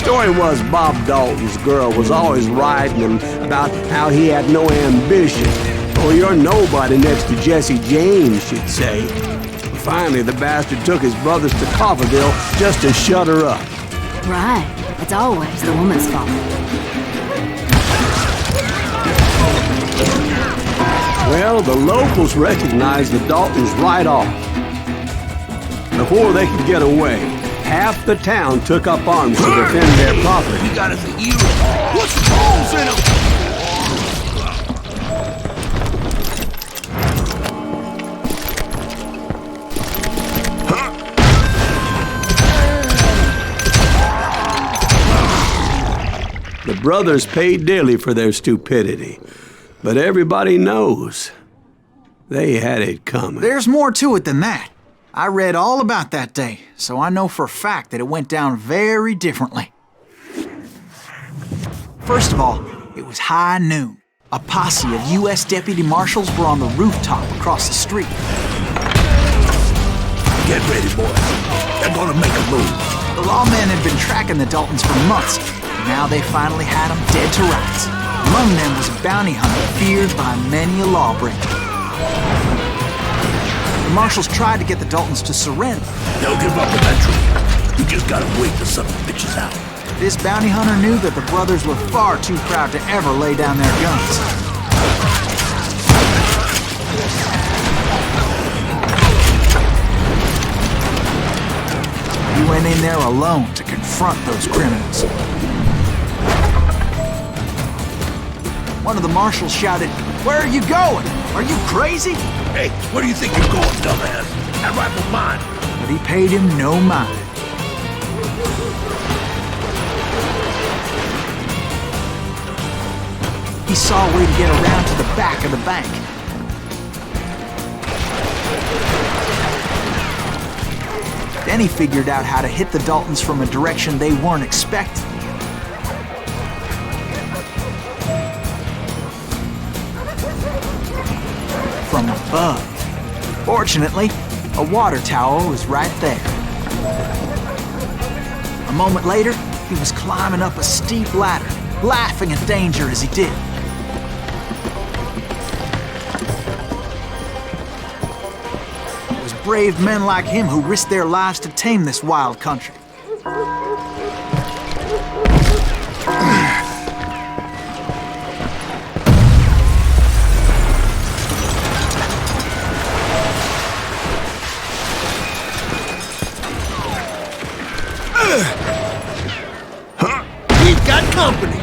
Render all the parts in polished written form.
story was Bob Dalton's girl was always riding him about how he had no ambition. Oh, you're nobody next to Jesse James, she'd say. Finally, the bastard took his brothers to Coffeyville just to shut her up. Right. It's always the woman's fault. Well, the locals recognized the Daltons right off. Before they could get away, half the town took up arms to defend their property. You got us a hero. What's the holes in him? The brothers paid dearly for their stupidity, but everybody knows they had it coming. There's more to it than that. I read all about that day, so I know for a fact that it went down very differently. First of all, it was high noon. A posse of U.S. deputy marshals were on the rooftop across the street. Get ready, boys. They're gonna make a move. The lawmen had been tracking the Daltons for months. Now they finally had them dead to rights. Among them was a bounty hunter feared by many a lawbreaker. The marshals tried to get the Daltons to surrender. They'll give up eventually. You just gotta wait till some bitches out. This bounty hunter knew that the brothers were far too proud to ever lay down their guns. He went in there alone to confront those criminals. One of the marshals shouted, "Where are you going? Are you crazy?" Hey, where do you think you're going, dumbass? That rifle's mine. But he paid him no mind. He saw a way to get around to the back of the bank. Then he figured out how to hit the Daltons from a direction they weren't expecting. From above. Fortunately, a water tower was right there. A moment later, he was climbing up a steep ladder, laughing at danger as he did. It was brave men like him who risked their lives to tame this wild country. We've got company.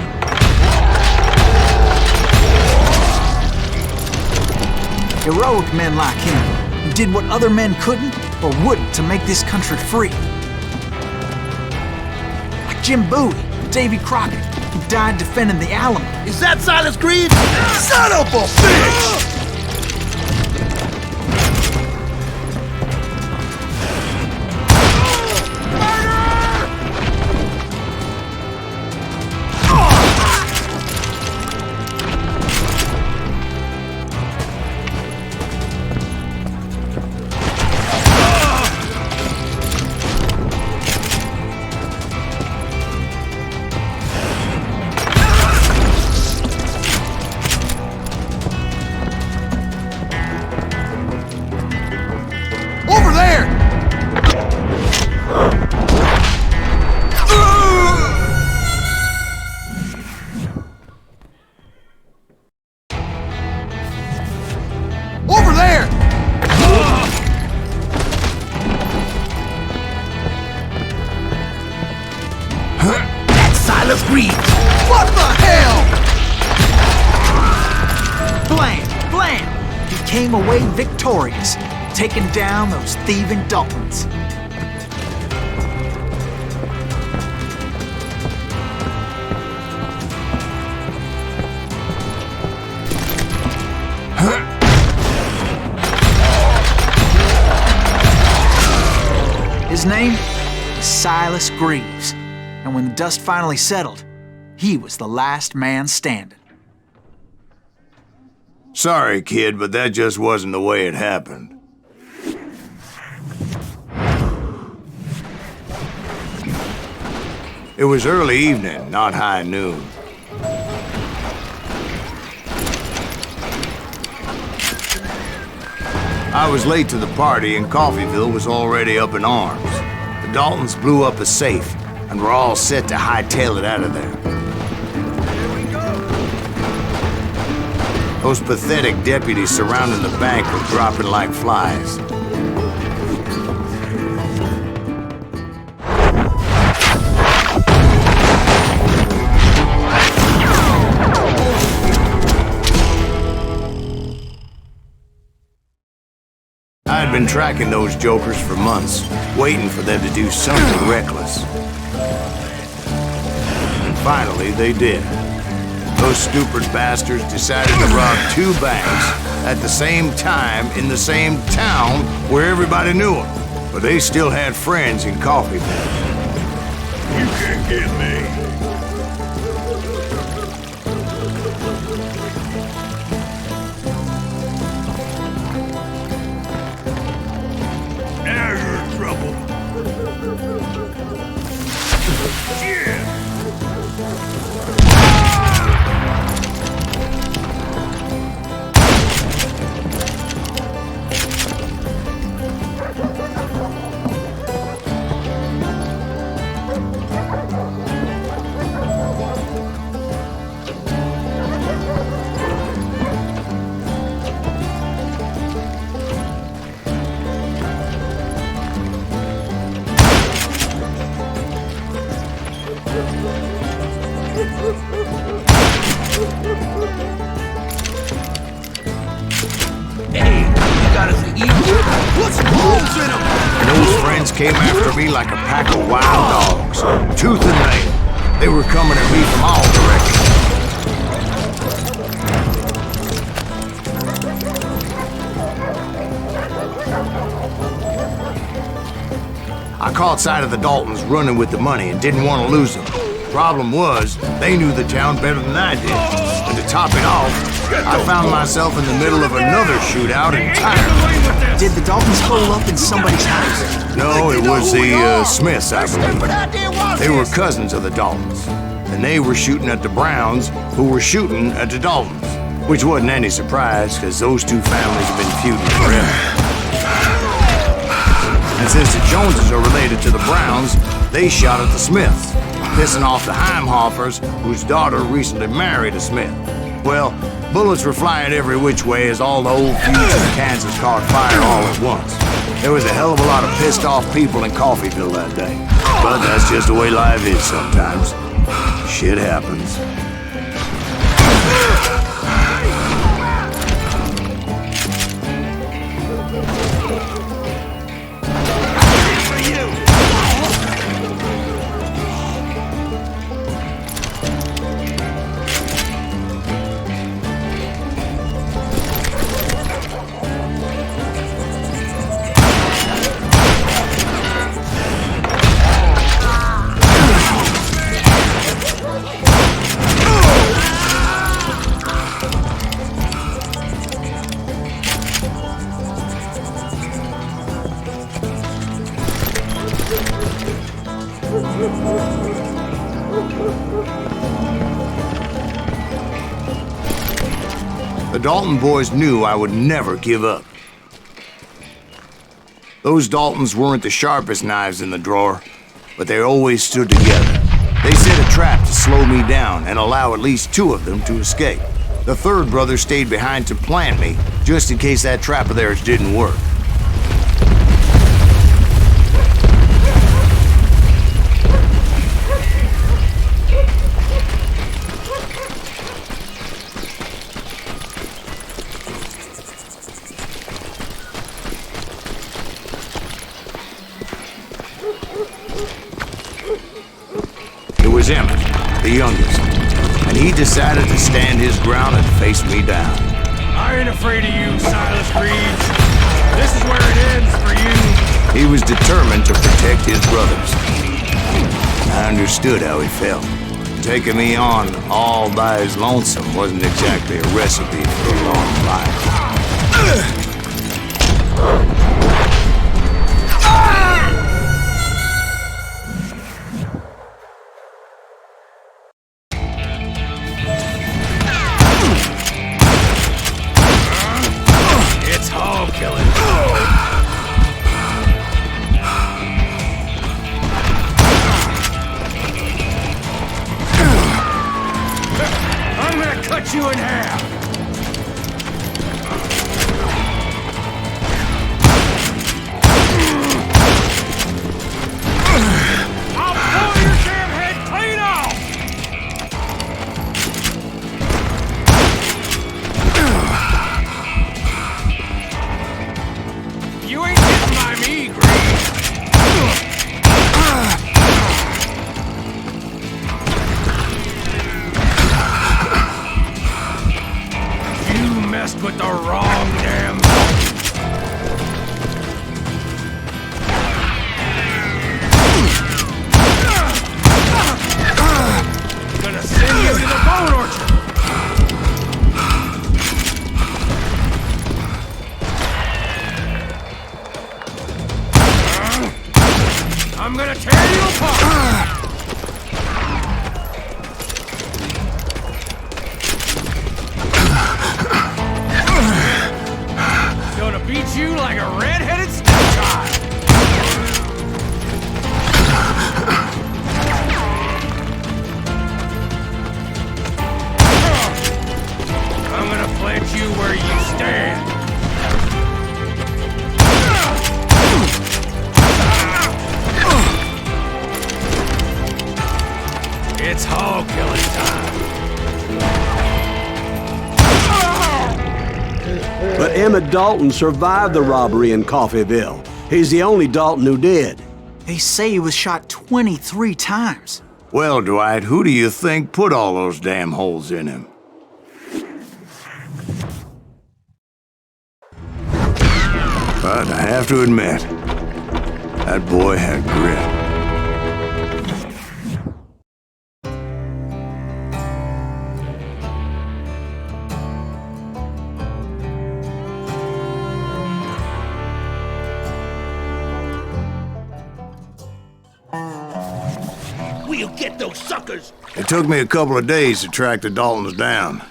Heroic men like him, who did what other men couldn't or wouldn't to make this country free. Like Jim Bowie and Davy Crockett, who died defending the Alamo. Is that Silas Green? Son of a bitch! Over there! Over there! That's Silas Green! What the hell? Blam! Blam! He came away victorious, taking down those thieving Daltons. His name is Silas Greaves, and when the dust finally settled, he was the last man standing. Sorry, kid, but that just wasn't the way it happened. It was early evening, not high noon. I was late to the party and Coffeyville was already up in arms. The Daltons blew up a safe and were all set to hightail it out of there. Those pathetic deputies surrounding the bank were dropping like flies. I had been tracking those jokers for months, waiting for them to do something reckless. And finally, they did. Those stupid bastards decided to rob 2 banks at the same time in the same town where everybody knew them. But they still had friends in Coffeyville. You can't get me. Now you're in trouble. Yeah. Hey, you got us an eagle? What's holes in them? And those friends came after me like a pack of wild dogs, tooth and nail. They were coming at me from all directions. I caught sight of the Daltons running with the money and didn't want to lose them. Problem was, they knew the town better than I did. And to top it off, I found myself in the middle of another shootout entirely. Did the Daltons hole up in somebody's house? No, it was the Smiths, I believe. They were cousins of the Daltons. And they were shooting at the Browns, who were shooting at the Daltons. Which wasn't any surprise, because those 2 families have been feuding forever. And since the Joneses are related to the Browns, they shot at the Smiths, pissing off the Heimhoffers, whose daughter recently married a Smith. Well, bullets were flying every which way as all the old feuds in Kansas caught fire all at once. There was a hell of a lot of pissed off people in Coffeyville that day. But that's just the way life is sometimes. Shit happens. The Dalton boys knew I would never give up. Those Daltons weren't the sharpest knives in the drawer, but they always stood together. They set a trap to slow me down and allow at least 2 of them to escape. The 3rd brother stayed behind to plant me, just in case that trap of theirs didn't work. It was Emmett, the youngest, and he decided to stand his ground and face me down. I ain't afraid of you, Silas Reed. This is where it ends for you. He was determined to protect his brothers. I understood how he felt. Taking me on all by his lonesome wasn't exactly a recipe for a long life. Yeah! I'll blow your damn head clean off! You ain't getting by me, Green. You messed with the wrong damn gonna send you to the bone orchard. I'm gonna tear you apart. Gonna beat you like a red-headed stepchild. I'm gonna plant you where you stand. It's hog killing time. But Emmett Dalton survived the robbery in Coffeyville. He's the only Dalton who did. They say he was shot 23 times. Well, Dwight, who do you think put all those damn holes in him? But I have to admit, that boy had grit. We'll get those suckers. It took me a couple of days to track the Daltons down.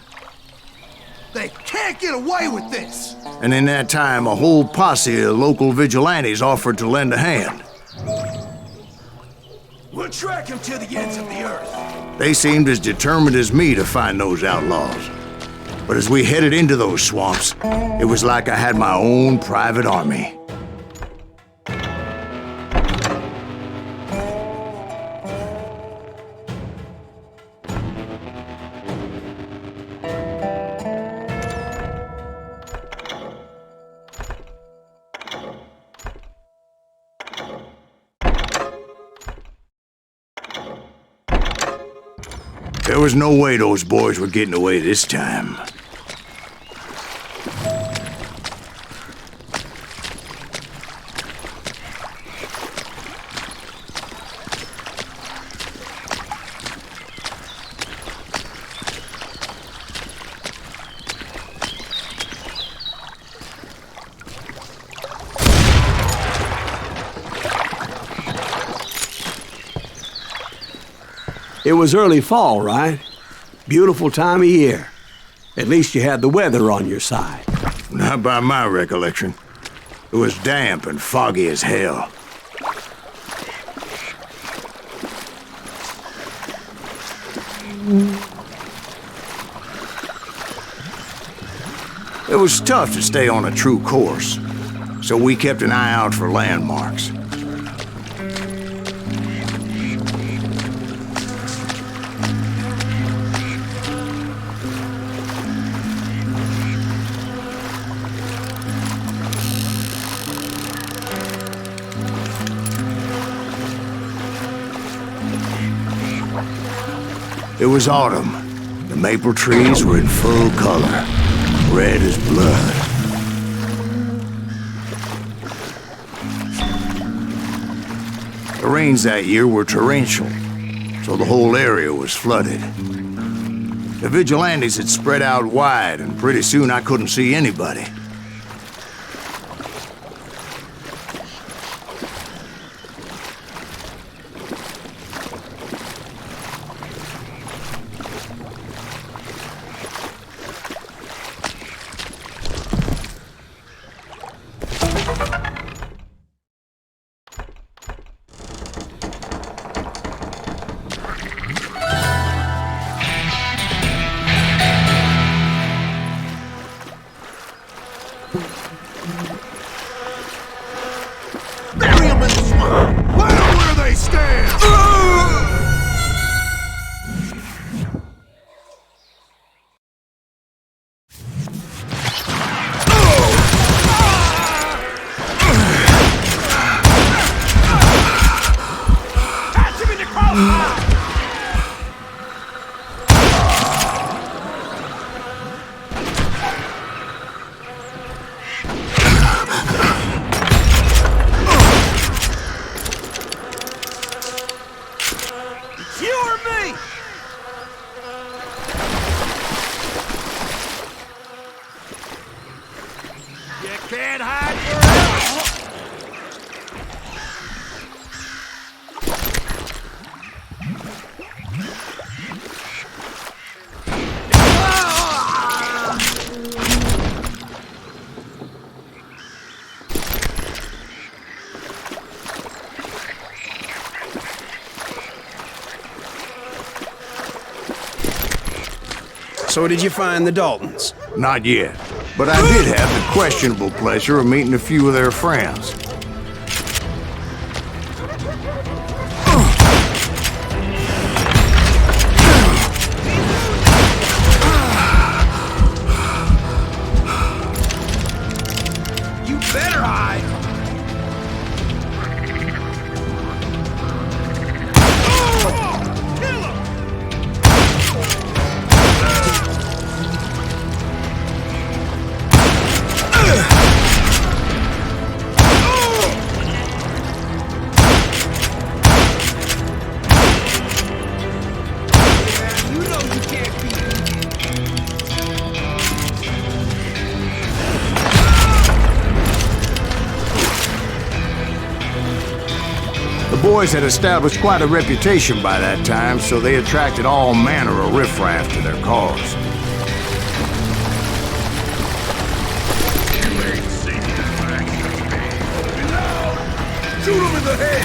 They can't get away with this. And in that time, a whole posse of local vigilantes offered to lend a hand. We'll track them to the ends of the earth. They seemed as determined as me to find those outlaws. But as we headed into those swamps, it was like I had my own private army. There was no way those boys were getting away this time. It was early fall, right? Beautiful time of year. At least you had the weather on your side. Not by my recollection. It was damp and foggy as hell. It was tough to stay on a true course, so we kept an eye out for landmarks. It was autumn. The maple trees were in full color, red as blood. The rains that year were torrential, so the whole area was flooded. The vigilantes had spread out wide, and pretty soon I couldn't see anybody. can't hide forever! So did you find the Daltons? Not yet, but I did have the questionable pleasure of meeting a few of their friends. You better hide! The boys had established quite a reputation by that time, so they attracted all manner of riffraff to their cause. Shoot him in the head!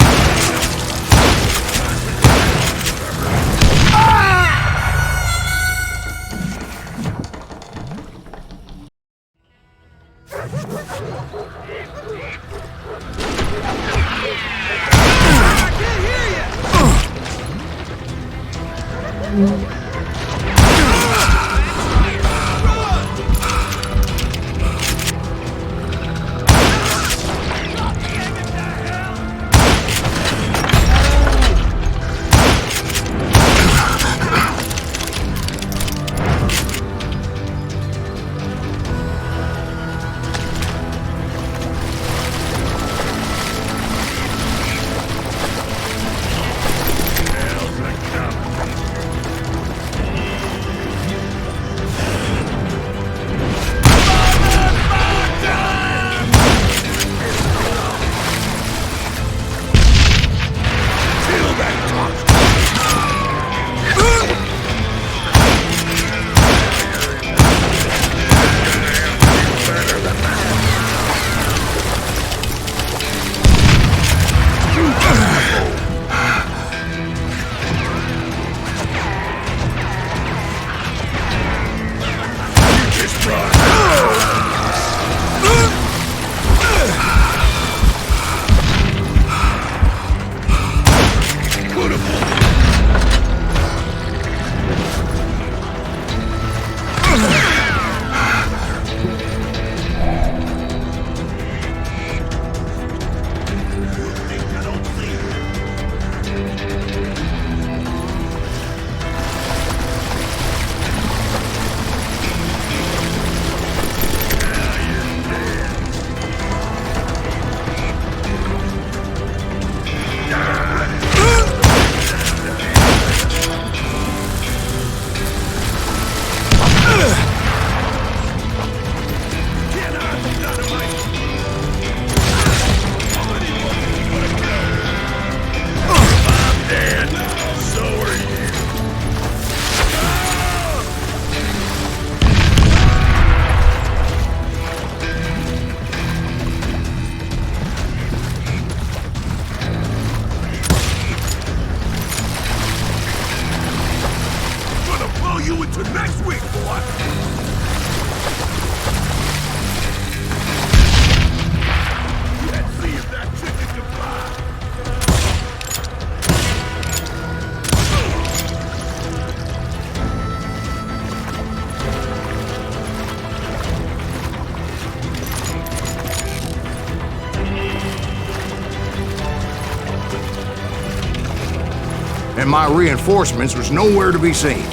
And my reinforcements was nowhere to be seen.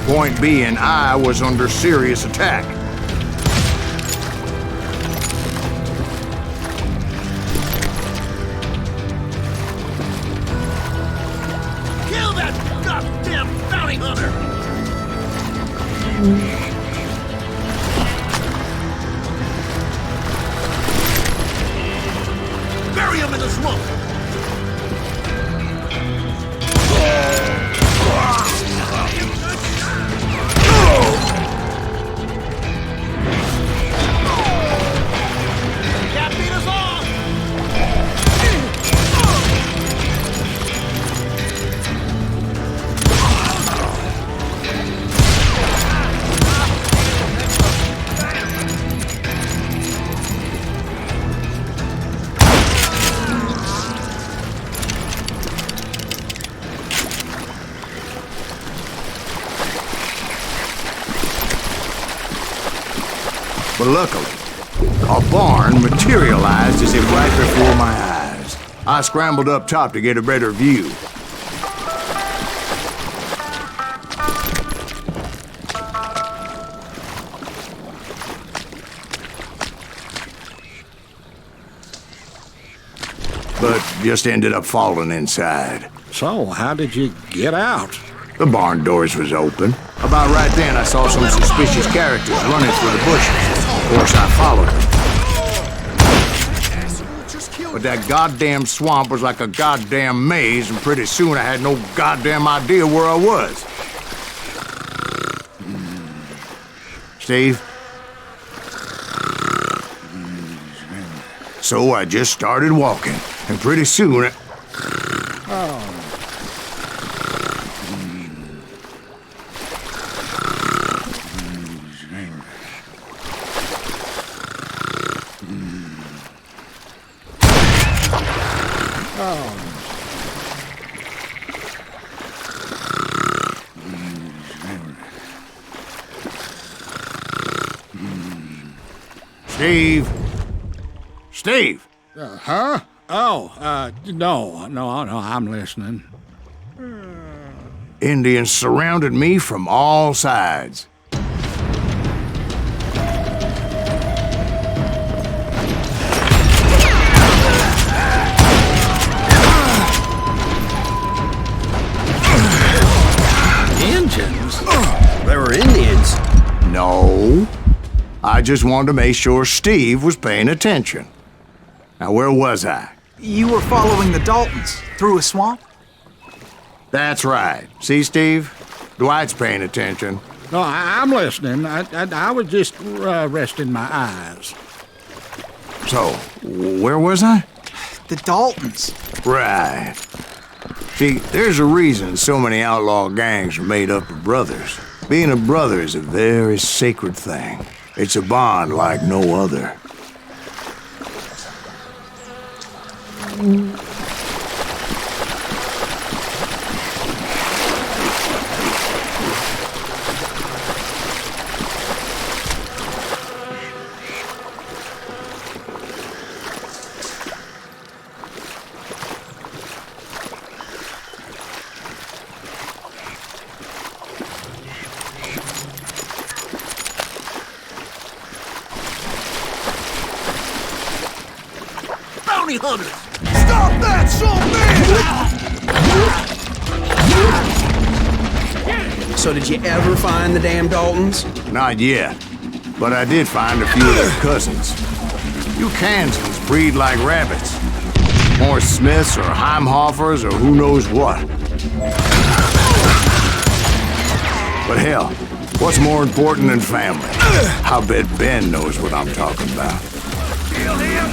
Point being, I was under serious attack. Kill that goddamn bounty hunter! But luckily, a barn materialized as if right before my eyes. I scrambled up top to get a better view. But just ended up falling inside. So, how did you get out? The barn doors was open. About right then, I saw some suspicious characters running through the bushes. Of course, I followed them. But that goddamn swamp was like a goddamn maze, and pretty soon I had no goddamn idea where I was. Steve? So I just started walking, and pretty soon... Steve? Steve? Huh? Oh, no, I'm listening. Indians surrounded me from all sides. Indians? They were Indians. No. I just wanted to make sure Steve was paying attention. Now, where was I? You were following the Daltons through a swamp? That's right. See, Steve? Dwight's paying attention. No, I'm listening. I was just resting my eyes. So, where was I? The Daltons. Right. See, there's a reason so many outlaw gangs are made up of brothers. Being a brother is a very sacred thing. It's a bond like no other. Bounty hunters! Stop that, man! So did you ever find the damn Daltons? Not yet, but I did find a few of their cousins. You Kansans breed like rabbits. More Smiths or Heimhoffers or who knows what. But hell, what's more important than family? I'll bet Ben knows what I'm talking about. Kill him!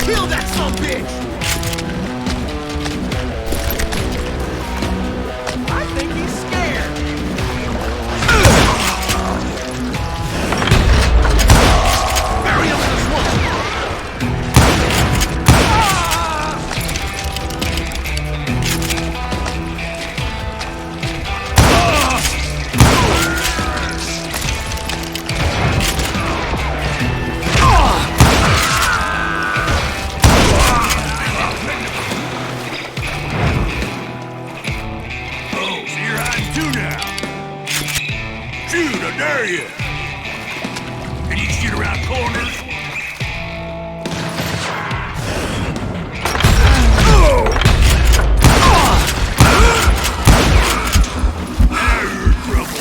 Kill that sumbitch! I think he's scared. Bury him in the swamp. Dare you? Can you shoot around corners? Now you're in trouble.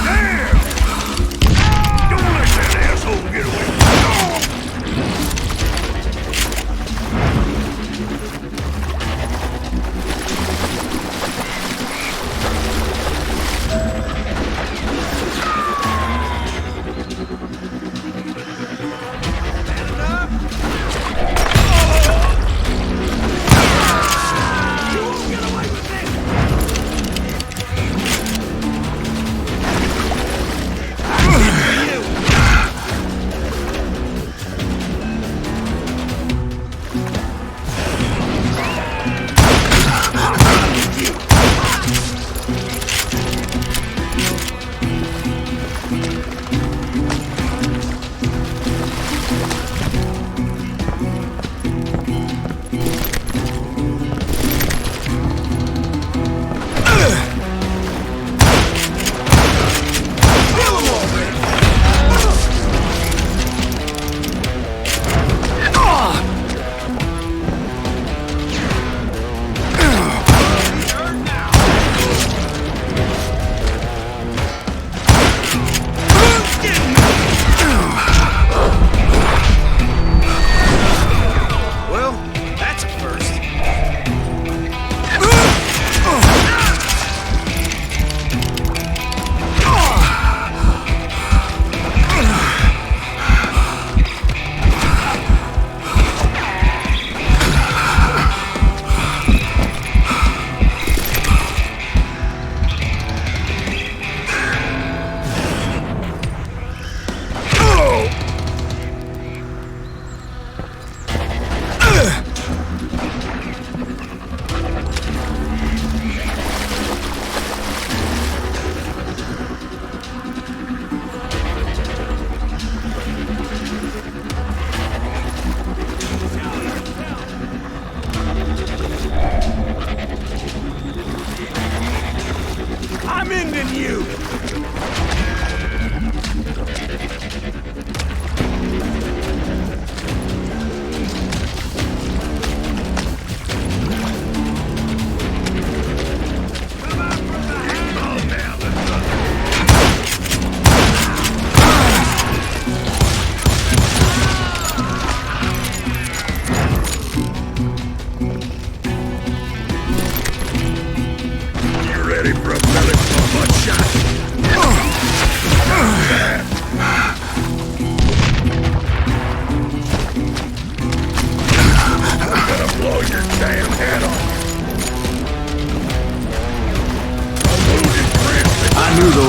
Damn! Don't let that asshole get away.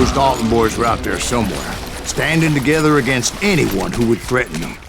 those Dalton boys were out there somewhere, standing together against anyone who would threaten them.